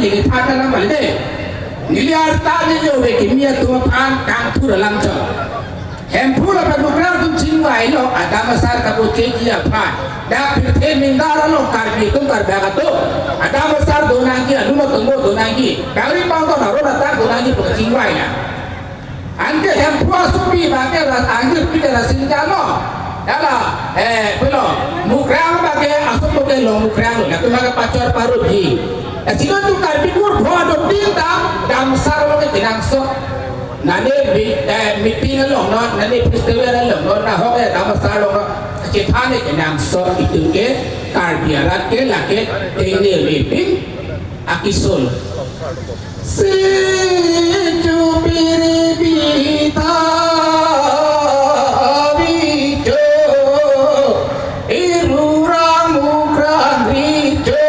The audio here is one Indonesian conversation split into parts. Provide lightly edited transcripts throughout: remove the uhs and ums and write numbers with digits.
lagi thata lang balik deh. Niliar tadi jo be kimia tu pan kang tu dalam jo. Hempur apa nukrang tu cingwai lo ada masar kabu keji apa. Dah pirte mindara lo karbi tu karbi tu. Ada masar donangi anu lo tunggu donangi. Kali pang tu naruh datang donangi bukan cingwai lah. Angke hempur supi bagai angke pikir rasinja lo. Yala belum nukrang bagai asal bagai lo nukrang lo. Nak tu bagai pacor paru di. Sino tu karbi kur bro do tinta dam sar lo ke tinang so nane meeting lo no nane festival lo no na ho ke dam sar lo no ke thane tinang so itu ke karbi arat ke lake tene meeting akisol si chupiri bita bicho irurang mukrang richo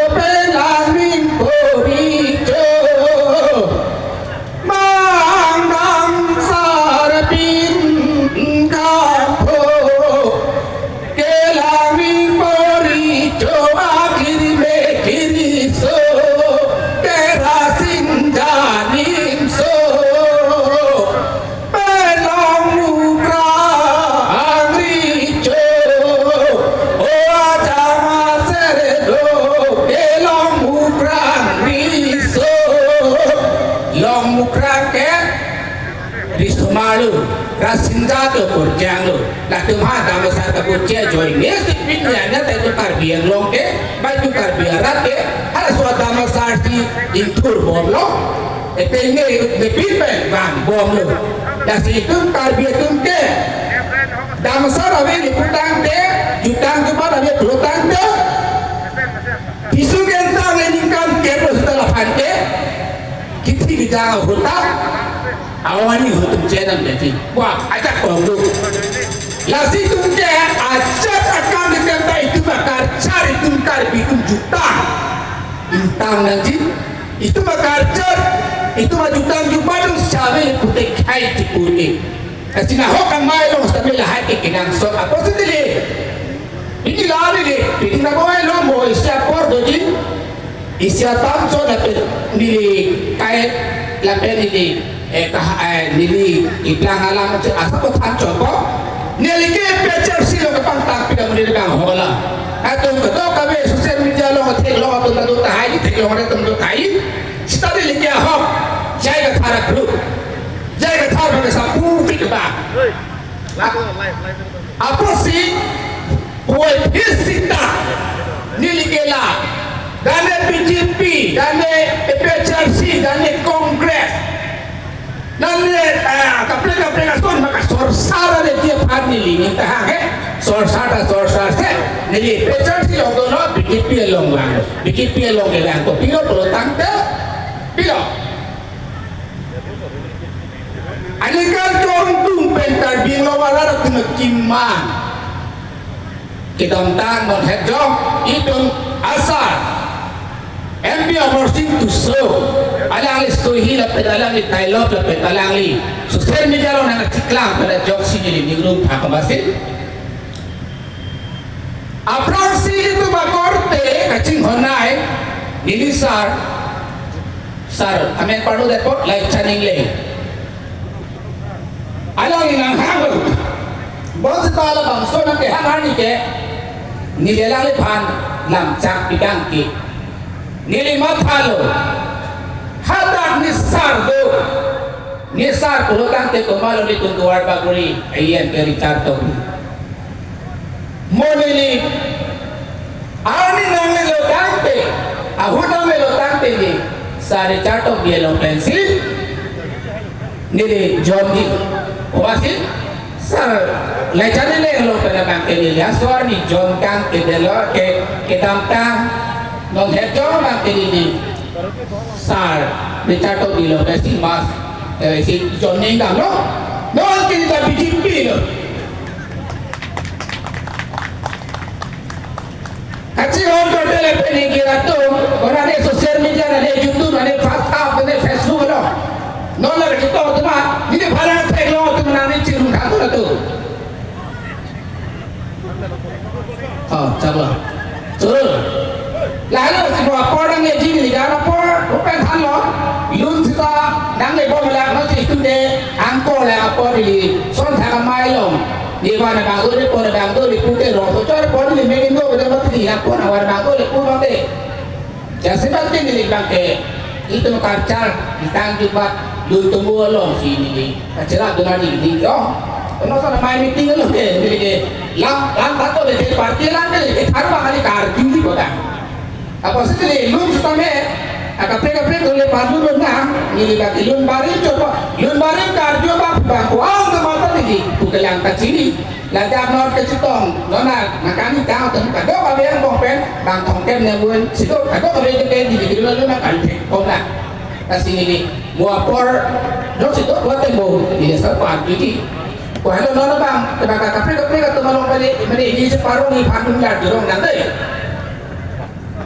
rasinja tu kurjang lu, lah tu mah dah besar tu kurjang join ni sepin ni anda tu karbi yang long ke, baik tu karbi arat ke, ada suatu besar di intur bom lo, ini lebih bang bom lu, dah situ karbi tu ke, dah besar abe di putang ke, jutang tu pada abe pelutang ke, isu kentang ini kan ke setelah panke, kita kita hutang. Awani hutum jenam jadi, wah ajak bangdu. Lasi tumke ajak akan dikata itu bakar cari tumkar bitum juta. Intang nanti itu bakar cari itu mah jutang jupadung sabe putek hai tipuni. Kasih nak hokang mai lo sabe lah hai kenang so apa sendiri. Ini lari deh, ini nak mai lo mau siap por doji. Isiat tamso dapat nili kait lapen ini. Nili iklan alam macam asal kau tancap kau nili ke pecer silo ke pantang pida menjadi kang hola atau betul kami sosial media lo ngetik lo atau tentu tahi tik lo ngetik tentu tahi kita nili ke hok jaya ke thara grup jaya ke thara bagi sapu kita apa sih buat hisita nili ke lah dan BJP dan PCRC dan Kongres nanti kapal son maka sorsara de dia padni lini tahan ke sorsara se nili pecer si logo no BJP long lang BJP long lang to pilo pelotang te pilo alikan tung pentar bingo wala tu kimman kita tang non hejong itu asar MB Amorsing to show alang istuhi la pedalang li tailop la pedalang li sosial media lo nang ciklang pada jok sini di grup apa masih aproksi itu bakorte kacing honai ini sar amen padu depo like channing le alang inang hang bos tala bangso nang ke hangani ke nilelang le pan lam chak pikang ki nili mathalo hadak nisar pulutang te kumalo di tunduar baguri ayan ke Ricardo monili ani nang lotante ahuna melotante ni sa Ricardo bielo pensil nili Johnny oasin sir lechane le lo pena bangke ni aswar ni John kang ke delo ke damtang nong hejong bangke ni sar Ricardo dilo si mas si Johnny kang lo non kita BJP lo kacil orang telepon ni kira tu orang ni sosial media ni YouTube ni WhatsApp ni Facebook lo non lah kita tu mah ini barang teknologi tu mana ni cirum katu lah tu oh coba lalu semua orang ni jadi ni jangan apa bukan than lo lun sita nang le bom la no si tu de angko la apa di son tha mai long di mana bang tu de bang tu di pute ro so char por ni me no de mat di apa na war bang tu le pu bang de ja se bat ni bang ke itu karcar ditang juga lun tumbuh long si ni acara tu nani di yo no sa mai meeting lo ke ni lam tato de parti lan de thar ba kali kar di boda apa sih lun suka me kapre oleh padu benar ini lagi lun bari kardio bang wow ke mata ni bukan yang kecil lagi abnor kecitong nona makani kau temu kado kau yang bongpen bang tongkem nyebun situ kado kau yang di lalu nak antek kona kasih ini muapor no situ buat tembok ini sepat jadi kalau nona bang kapre kau malong kali ini separuh ni pandung lah dorong nanti